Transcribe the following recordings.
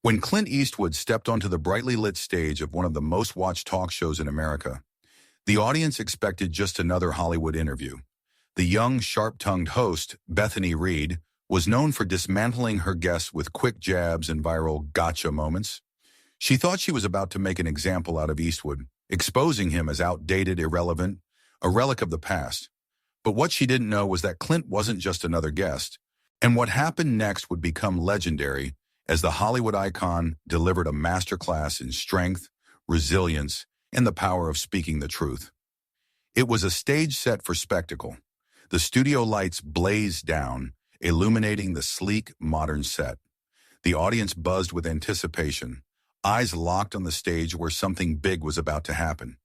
When Clint Eastwood stepped onto the brightly lit stage of one of the most watched talk shows in America, the audience expected just another Hollywood interview. The young, sharp-tongued host, Bethany Reed, was known for dismantling her guests with quick jabs and viral gotcha moments. She thought she was about to make an example out of Eastwood, exposing him as outdated, irrelevant, a relic of the past. But what she didn't know was that Clint wasn't just another guest, and what happened next would become legendary as the Hollywood icon delivered a masterclass in strength, resilience, and the power of speaking the truth. It was a stage set for spectacle. The studio lights blazed down, illuminating the sleek, modern set. The audience buzzed with anticipation, eyes locked on the stage where something big was about to happen.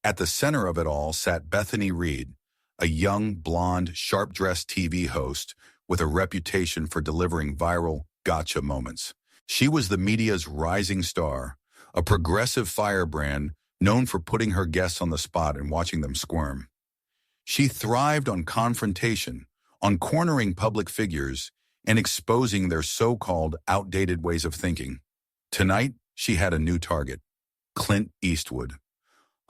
At the center of it all sat Bethany Reed, a young, blonde, sharp-dressed TV host with a reputation for delivering viral gotcha moments. She was the media's rising star, a progressive firebrand known for putting her guests on the spot and watching them squirm. She thrived on confrontation, on cornering public figures, and exposing their so-called outdated ways of thinking. Tonight, she had a new target: Clint Eastwood.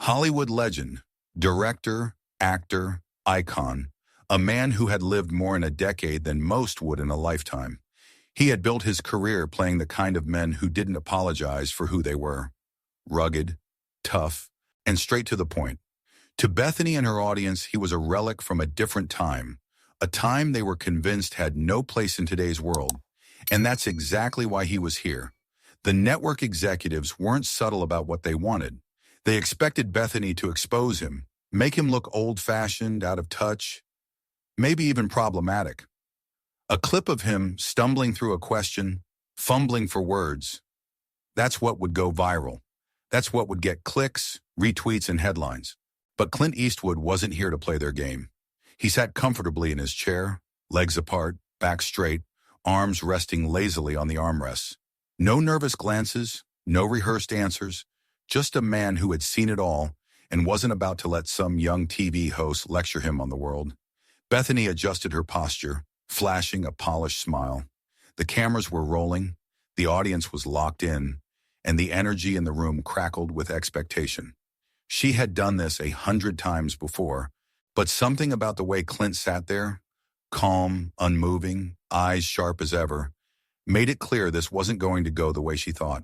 Hollywood legend, director, actor, icon, a man who had lived more in a decade than most would in a lifetime. He had built his career playing the kind of men who didn't apologize for who they were: rugged, tough, and straight to the point. To Bethany and her audience, he was a relic from a different time, a time they were convinced had no place in today's world. And that's exactly why he was here. The network executives weren't subtle about what they wanted. They expected Bethany to expose him, make him look old-fashioned, out of touch, maybe even problematic. A clip of him stumbling through a question, fumbling for words. That's what would go viral. That's what would get clicks, retweets, and headlines. But Clint Eastwood wasn't here to play their game. He sat comfortably in his chair, legs apart, back straight, arms resting lazily on the armrests. No nervous glances, no rehearsed answers, just a man who had seen it all and wasn't about to let some young TV host lecture him on the world. Bethany adjusted her posture, flashing a polished smile. The cameras were rolling, the audience was locked in, and the energy in the room crackled with expectation. She had done this 100 times before, but something about the way Clint sat there, calm, unmoving, eyes sharp as ever, made it clear this wasn't going to go the way she thought.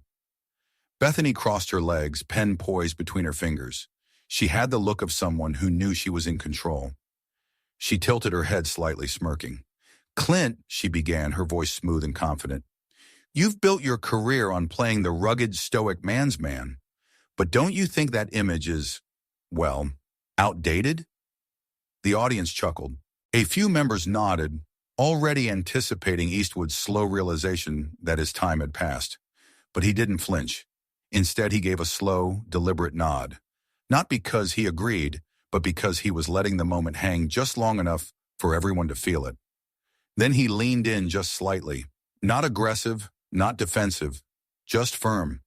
Bethany crossed her legs, pen poised between her fingers. She had the look of someone who knew she was in control. She tilted her head slightly, smirking. "Clint," she began, her voice smooth and confident, "you've built your career on playing the rugged, stoic man's man. But don't you think that image is, well, outdated?" The audience chuckled. A few members nodded, already anticipating Eastwood's slow realization that his time had passed. But he didn't flinch. Instead, he gave a slow, deliberate nod. Not because he agreed, but because he was letting the moment hang just long enough for everyone to feel it. Then he leaned in just slightly, not aggressive, not defensive, just firm.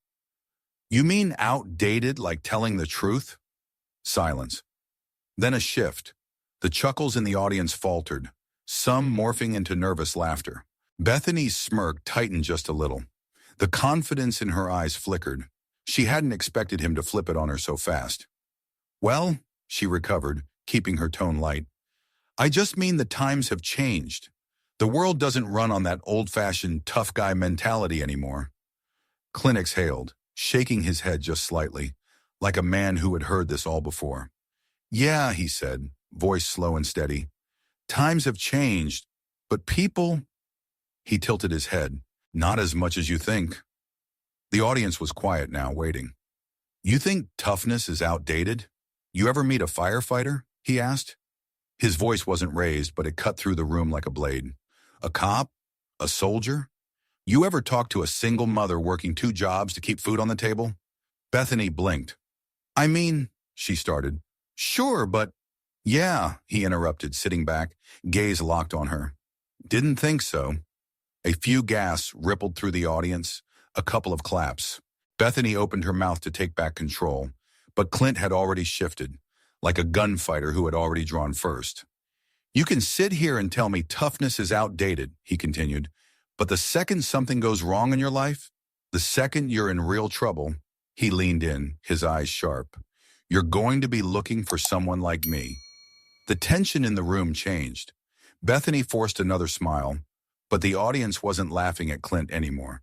"You mean outdated, like telling the truth?" Silence. Then a shift. The chuckles in the audience faltered, some morphing into nervous laughter. Bethany's smirk tightened just a little. The confidence in her eyes flickered. She hadn't expected him to flip it on her so fast. "Well," she recovered, keeping her tone light, "I just mean the times have changed. The world doesn't run on that old-fashioned tough guy mentality anymore." Clint exhaled, shaking his head just slightly, like a man who had heard this all before. "Yeah," he said, voice slow and steady. "Times have changed, but people—" He tilted his head. "Not as much as you think." The audience was quiet now, waiting. "You think toughness is outdated? You ever meet a firefighter?" he asked. His voice wasn't raised, but it cut through the room like a blade. "A cop? A soldier? You ever talk to a single mother working 2 jobs to keep food on the table?" Bethany blinked. "I mean," she started. "Sure, but—" "Yeah," he interrupted, sitting back, gaze locked on her. "Didn't think so." A few gasps rippled through the audience, a couple of claps. Bethany opened her mouth to take back control, but Clint had already shifted, like a gunfighter who had already drawn first. "You can sit here and tell me toughness is outdated," he continued, "but the second something goes wrong in your life, The second you're in real trouble, he leaned in, his eyes sharp. You're going to be looking for someone like me. The tension in the room changed. Bethany forced another smile, but the audience wasn't laughing at Clint anymore.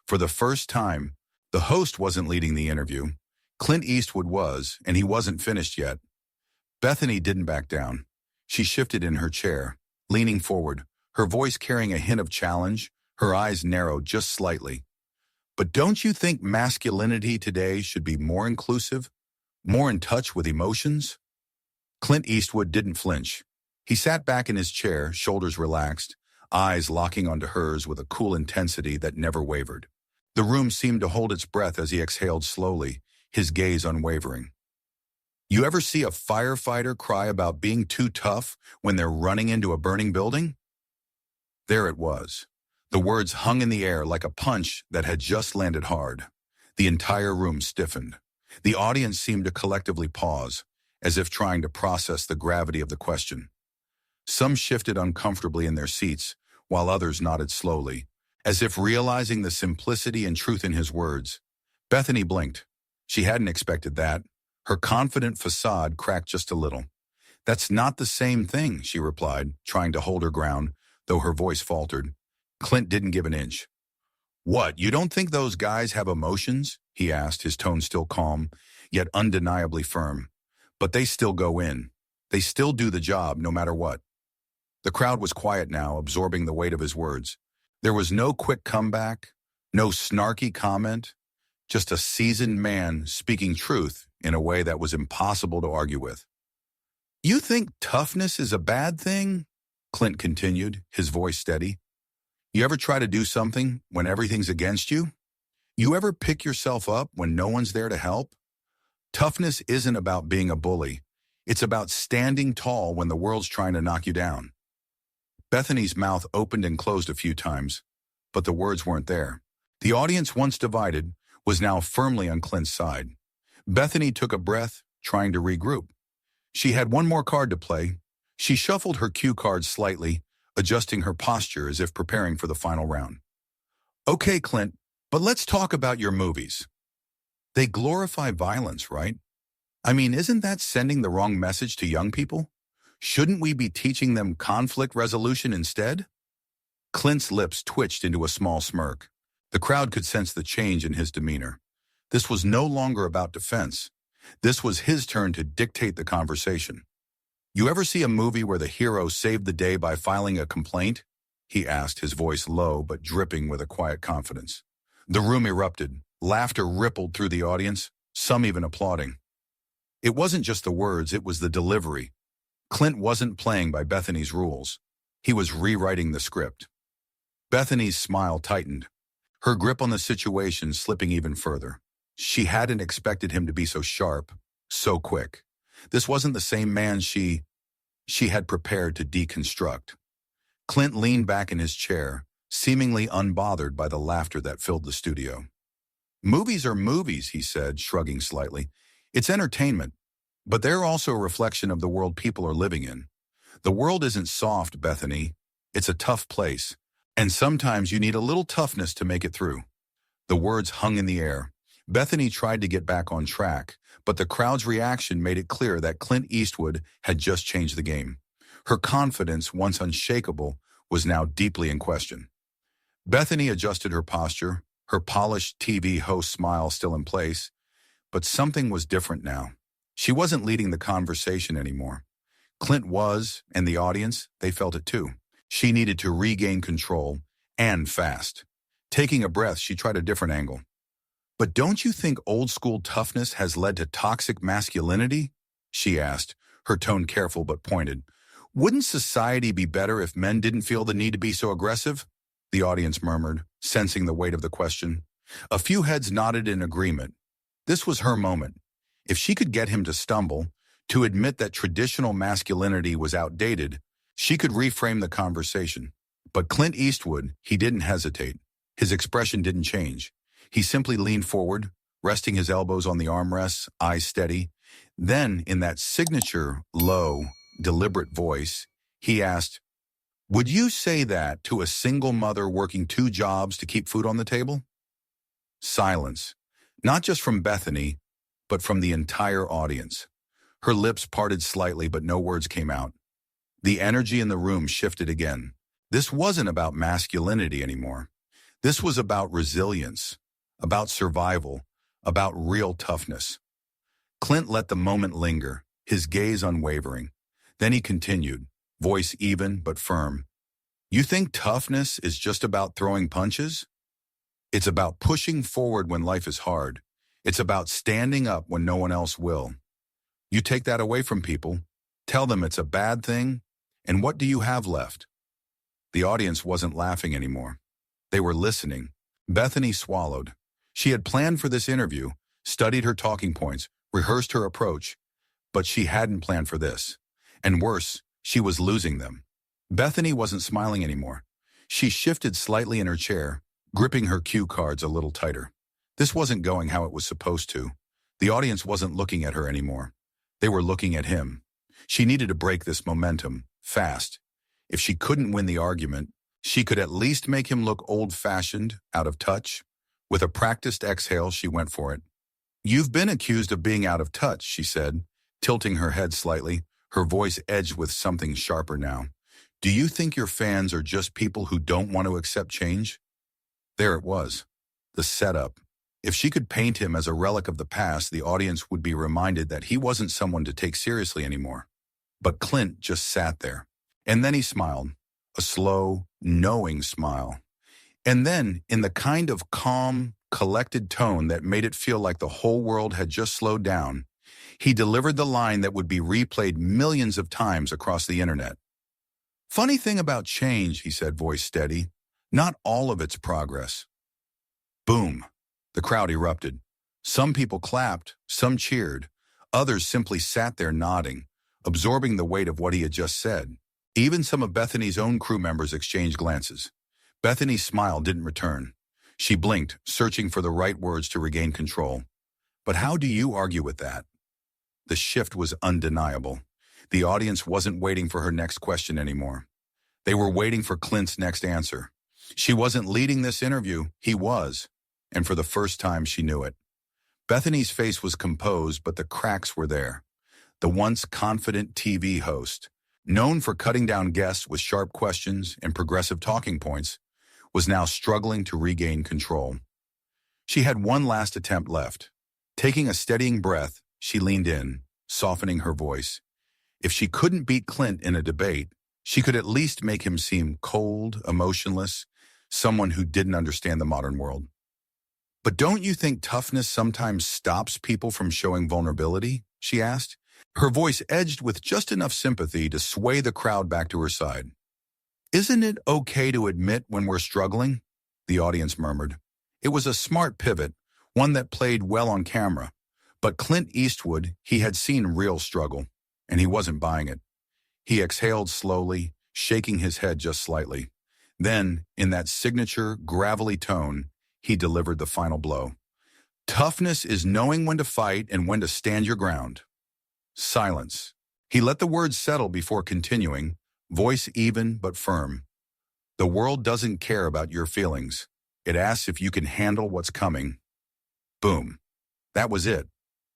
For the first time, the host wasn't leading the interview. Clint Eastwood was, and he wasn't finished yet. Bethany didn't back down. She shifted in her chair, leaning forward, her voice carrying a hint of challenge, her eyes narrowed just slightly. But don't you think masculinity today should be more inclusive, more in touch with emotions? Clint Eastwood didn't flinch. He sat back in his chair, shoulders relaxed, eyes locking onto hers with a cool intensity that never wavered. The room seemed to hold its breath as he exhaled slowly, his gaze unwavering. You ever see a firefighter cry about being too tough when they're running into a burning building? There it was. The words hung in the air like a punch that had just landed hard. The entire room stiffened. The audience seemed to collectively pause, as if trying to process the gravity of the question. Some shifted uncomfortably in their seats, while others nodded slowly, as if realizing the simplicity and truth in his words. Bethany blinked. She hadn't expected that. Her confident facade cracked just a little. That's not the same thing, she replied, trying to hold her ground, though her voice faltered. Clint didn't give an inch. What, you don't think those guys have emotions? He asked, his tone still calm, yet undeniably firm. But they still go in. They still do the job, no matter what. The crowd was quiet now, absorbing the weight of his words. There was no quick comeback, no snarky comment, just a seasoned man speaking truth in a way that was impossible to argue with. You think toughness is a bad thing? Clint continued, his voice steady. You ever try to do something when everything's against you? You ever pick yourself up when no one's there to help? Toughness isn't about being a bully. It's about standing tall when the world's trying to knock you down. Bethany's mouth opened and closed a few times, but the words weren't there. The audience, once divided, was now firmly on Clint's side. Bethany took a breath, trying to regroup. She had one more card to play. She shuffled her cue cards slightly, adjusting her posture as if preparing for the final round. Okay, Clint, but let's talk about your movies. They glorify violence, right? I mean, isn't that sending the wrong message to young people? Shouldn't we be teaching them conflict resolution instead? Clint's lips twitched into a small smirk. The crowd could sense the change in his demeanor. This was no longer about defense. This was his turn to dictate the conversation. You ever see a movie where the hero saved the day by filing a complaint? He asked, his voice low but dripping with a quiet confidence. The room erupted. Laughter rippled through the audience, some even applauding. It wasn't just the words, it was the delivery. Clint wasn't playing by Bethany's rules. He was rewriting the script. Bethany's smile tightened, her grip on the situation slipping even further. She hadn't expected him to be so sharp, so quick. This wasn't the same man she had prepared to deconstruct. Clint leaned back in his chair, seemingly unbothered by the laughter that filled the studio. Movies are movies, he said, shrugging slightly. It's entertainment, but they're also a reflection of the world people are living in. The world isn't soft, Bethany. It's a tough place, and sometimes you need a little toughness to make it through. The words hung in the air. Bethany tried to get back on track, but the crowd's reaction made it clear that Clint Eastwood had just changed the game. Her confidence, once unshakable, was now deeply in question. Bethany adjusted her posture, her polished TV host smile still in place, but something was different now. She wasn't leading the conversation anymore. Clint was, and the audience, they felt it too. She needed to regain control, and fast. Taking a breath, she tried a different angle. But don't you think old-school toughness has led to toxic masculinity? She asked, her tone careful but pointed. Wouldn't society be better if men didn't feel the need to be so aggressive? The audience murmured, sensing the weight of the question. A few heads nodded in agreement. This was her moment. If she could get him to stumble, to admit that traditional masculinity was outdated, she could reframe the conversation. But Clint Eastwood, he didn't hesitate. His expression didn't change. He simply leaned forward, resting his elbows on the armrests, eyes steady. Then, in that signature, low, deliberate voice, he asked, "Would you say that to a single mother working 2 jobs to keep food on the table?" Silence. Not just from Bethany, but from the entire audience. Her lips parted slightly, but no words came out. The energy in the room shifted again. This wasn't about masculinity anymore. This was about resilience, about survival, about real toughness. Clint let the moment linger, his gaze unwavering. Then he continued, voice even but firm. You think toughness is just about throwing punches? It's about pushing forward when life is hard. It's about standing up when no one else will. You take that away from people, tell them it's a bad thing, and what do you have left? The audience wasn't laughing anymore. They were listening. Bethany swallowed. She had planned for this interview, studied her talking points, rehearsed her approach, but she hadn't planned for this. And worse, she was losing them. Bethany wasn't smiling anymore. She shifted slightly in her chair, gripping her cue cards a little tighter. This wasn't going how it was supposed to. The audience wasn't looking at her anymore. They were looking at him. She needed to break this momentum, fast. If she couldn't win the argument, she could at least make him look old-fashioned, out of touch. With a practiced exhale, she went for it. You've been accused of being out of touch, she said, tilting her head slightly, her voice edged with something sharper now. Do you think your fans are just people who don't want to accept change? There it was, the setup. If she could paint him as a relic of the past, the audience would be reminded that he wasn't someone to take seriously anymore. But Clint just sat there. And then he smiled, a slow, knowing smile. And then, in the kind of calm, collected tone that made it feel like the whole world had just slowed down, he delivered the line that would be replayed millions of times across the internet. Funny thing about change, he said, voice steady, not all of it's progress. Boom. The crowd erupted. Some people clapped, some cheered. Others simply sat there nodding, absorbing the weight of what he had just said. Even some of Bethany's own crew members exchanged glances. Bethany's smile didn't return. She blinked, searching for the right words to regain control. But how do you argue with that? The shift was undeniable. The audience wasn't waiting for her next question anymore. They were waiting for Clint's next answer. She wasn't leading this interview, he was. And for the first time, she knew it. Bethany's face was composed, but the cracks were there. The once confident TV host, known for cutting down guests with sharp questions and progressive talking points, was now struggling to regain control. She had one last attempt left. Taking a steadying breath, she leaned in, softening her voice. If she couldn't beat Clint in a debate, she could at least make him seem cold, emotionless, someone who didn't understand the modern world. But don't you think toughness sometimes stops people from showing vulnerability? She asked. Her voice edged with just enough sympathy to sway the crowd back to her side. Isn't it okay to admit when we're struggling? The audience murmured. It was a smart pivot, one that played well on camera. But Clint Eastwood, he had seen real struggle, and he wasn't buying it. He exhaled slowly, shaking his head just slightly. Then, in that signature, gravelly tone, he delivered the final blow. Toughness is knowing when to fight and when to stand your ground. Silence. He let the words settle before continuing, voice even but firm. The world doesn't care about your feelings. It asks if you can handle what's coming. Boom. That was it.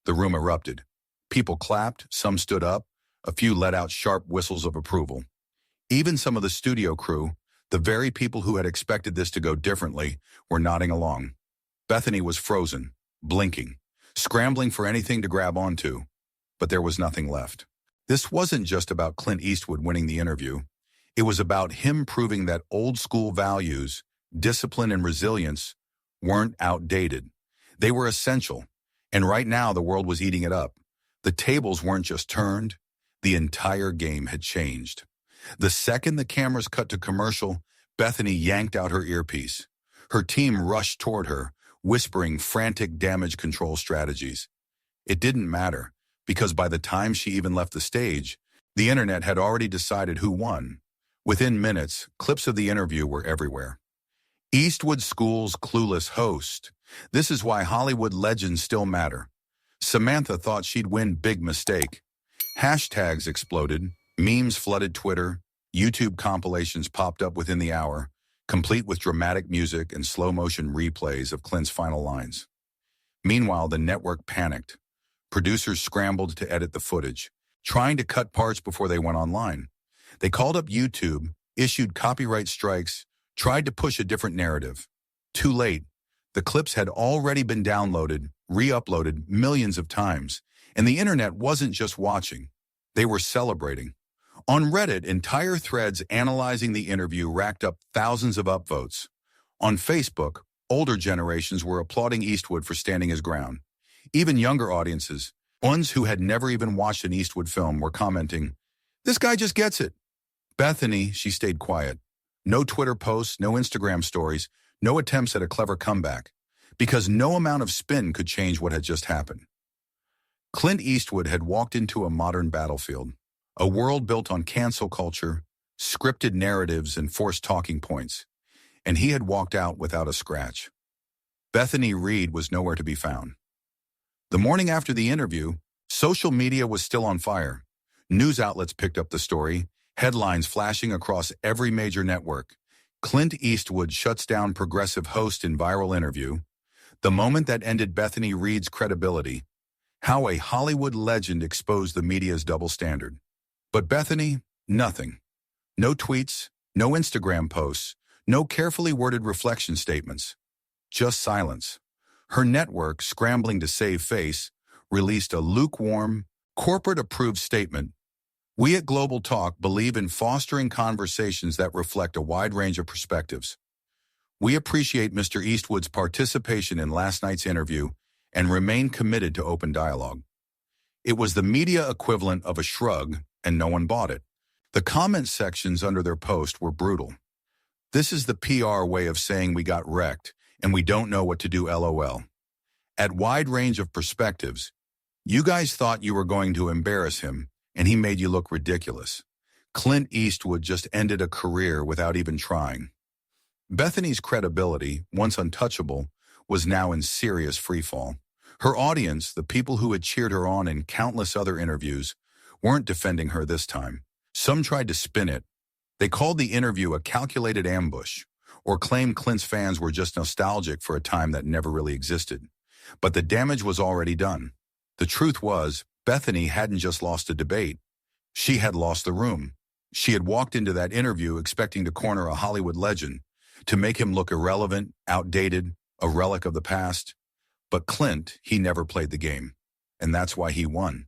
The room erupted. People clapped, some stood up, a few let out sharp whistles of approval. Even some of the studio crew, the very people who had expected this to go differently, were nodding along. Bethany was frozen, blinking, scrambling for anything to grab onto, but there was nothing left. This wasn't just about Clint Eastwood winning the interview. It was about him proving that old-school values, discipline and resilience, weren't outdated. They were essential, and right now the world was eating it up. The tables weren't just turned, the entire game had changed. The second the cameras cut to commercial, Bethany yanked out her earpiece. Her team rushed toward her, whispering frantic damage control strategies. It didn't matter, because by the time she even left the stage, the internet had already decided who won. Within minutes, clips of the interview were everywhere. Eastwood School's clueless host. This is why Hollywood legends still matter. Samantha thought she'd win, big mistake. Hashtags exploded, memes flooded Twitter, YouTube compilations popped up within the hour. complete with dramatic music and slow-motion replays of Clint's final lines. Meanwhile, the network panicked. Producers scrambled to edit the footage, trying to cut parts before they went online. They called up YouTube, issued copyright strikes, tried to push a different narrative. Too late. The clips had already been downloaded, re-uploaded millions of times, and the internet wasn't just watching. They were celebrating. On Reddit, entire threads analyzing the interview racked up thousands of upvotes. On Facebook, older generations were applauding Eastwood for standing his ground. Even younger audiences, ones who had never even watched an Eastwood film, were commenting, "This guy just gets it." Bethany, she stayed quiet. No Twitter posts, no Instagram stories, no attempts at a clever comeback, because no amount of spin could change what had just happened. Clint Eastwood had walked into a modern battlefield, a world built on cancel culture, scripted narratives, and forced talking points, and he had walked out without a scratch. Bethany Reed was nowhere to be found. The morning after the interview, social media was still on fire. News outlets picked up the story, headlines flashing across every major network. Clint Eastwood shuts down progressive host in viral interview. The moment that ended Bethany Reed's credibility. How a Hollywood legend exposed the media's double standard. But Bethany, nothing. No tweets, no Instagram posts, no carefully worded reflection statements. Just silence. Her network, scrambling to save face, released a lukewarm, corporate-approved statement. "We at Global Talk believe in fostering conversations that reflect a wide range of perspectives. We appreciate Mr. Eastwood's participation in last night's interview and remain committed to open dialogue." It was the media equivalent of a shrug, and no one bought it. The comment sections under their post were brutal. "This is the PR way of saying we got wrecked, and we don't know what to do, LOL. At wide range of perspectives, you guys thought you were going to embarrass him, and he made you look ridiculous. Clint Eastwood just ended a career without even trying." Bethany's credibility, once untouchable, was now in serious freefall. Her audience, the people who had cheered her on in countless other interviews, weren't defending her this time. Some tried to spin it. They called the interview a calculated ambush, or claimed Clint's fans were just nostalgic for a time that never really existed. But the damage was already done. The truth was, Bethany hadn't just lost a debate. She had lost the room. She had walked into that interview expecting to corner a Hollywood legend, to make him look irrelevant, outdated, a relic of the past. But Clint, he never played the game. And that's why he won.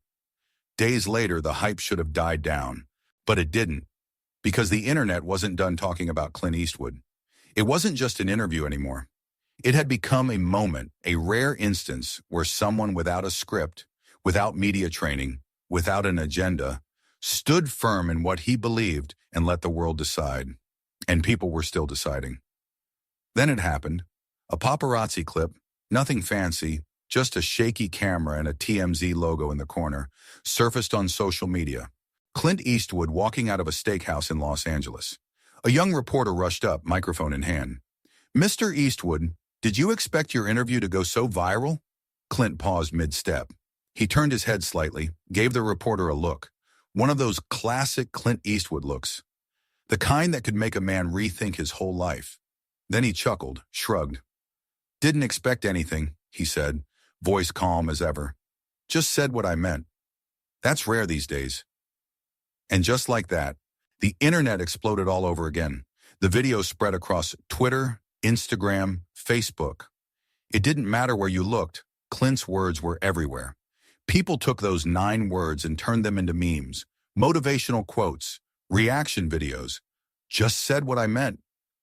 Days later, the hype should have died down. But it didn't. Because the internet wasn't done talking about Clint Eastwood. It wasn't just an interview anymore. It had become a moment, a rare instance where someone without a script, without media training, without an agenda, stood firm in what he believed and let the world decide. And people were still deciding. Then it happened. A paparazzi clip, nothing fancy, just a shaky camera and a TMZ logo in the corner, surfaced on social media. Clint Eastwood walking out of a steakhouse in Los Angeles. A young reporter rushed up, microphone in hand. "Mr. Eastwood, did you expect your interview to go so viral?" Clint paused mid-step. He turned his head slightly, gave the reporter a look. One of those classic Clint Eastwood looks. The kind that could make a man rethink his whole life. Then he chuckled, shrugged. "Didn't expect anything," he said, voice calm as ever. "Just said what I meant. That's rare these days." And just like that, the internet exploded all over again. The video spread across Twitter, Instagram, Facebook. It didn't matter where you looked, Clint's words were everywhere. People took those 9 words and turned them into memes, motivational quotes, reaction videos. Just said what I meant.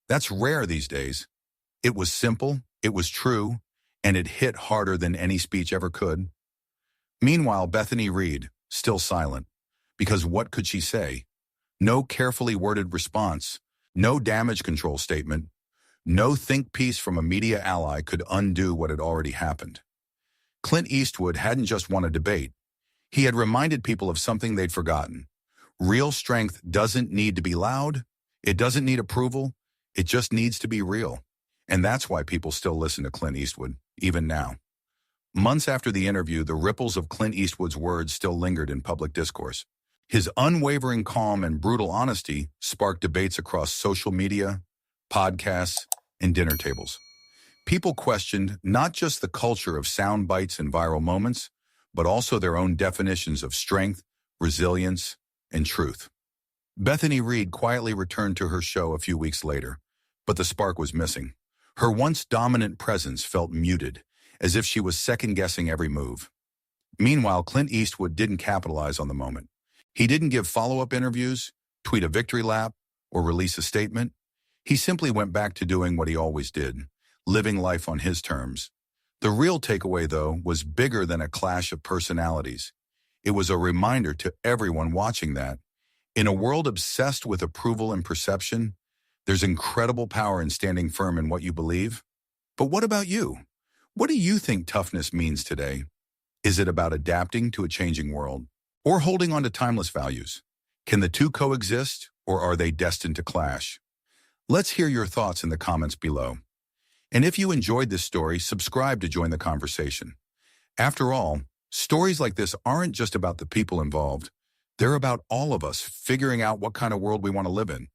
That's rare these days. It was simple, it was true, and it hit harder than any speech ever could. Meanwhile, Bethany Reed, still silent. Because what could she say? No carefully worded response, no damage control statement, no think piece from a media ally could undo what had already happened. Clint Eastwood hadn't just won a debate. He had reminded people of something they'd forgotten. Real strength doesn't need to be loud. It doesn't need approval. It just needs to be real. And that's why people still listen to Clint Eastwood, even now. Months after the interview, the ripples of Clint Eastwood's words still lingered in public discourse. His unwavering calm and brutal honesty sparked debates across social media, podcasts, and dinner tables. People questioned not just the culture of sound bites and viral moments, but also their own definitions of strength, resilience, and truth. Bethany Reed quietly returned to her show a few weeks later, but the spark was missing. Her once dominant presence felt muted, as if she was second-guessing every move. Meanwhile, Clint Eastwood didn't capitalize on the moment. He didn't give follow-up interviews, tweet a victory lap, or release a statement. He simply went back to doing what he always did, living life on his terms. The real takeaway, though, was bigger than a clash of personalities. It was a reminder to everyone watching that, in a world obsessed with approval and perception, there's incredible power in standing firm in what you believe. But what about you? What do you think toughness means today? Is it about adapting to a changing world or holding on to timeless values? Can the two coexist, or are they destined to clash? Let's hear your thoughts in the comments below. And if you enjoyed this story, subscribe to join the conversation. After all, stories like this aren't just about the people involved. They're about all of us figuring out what kind of world we want to live in.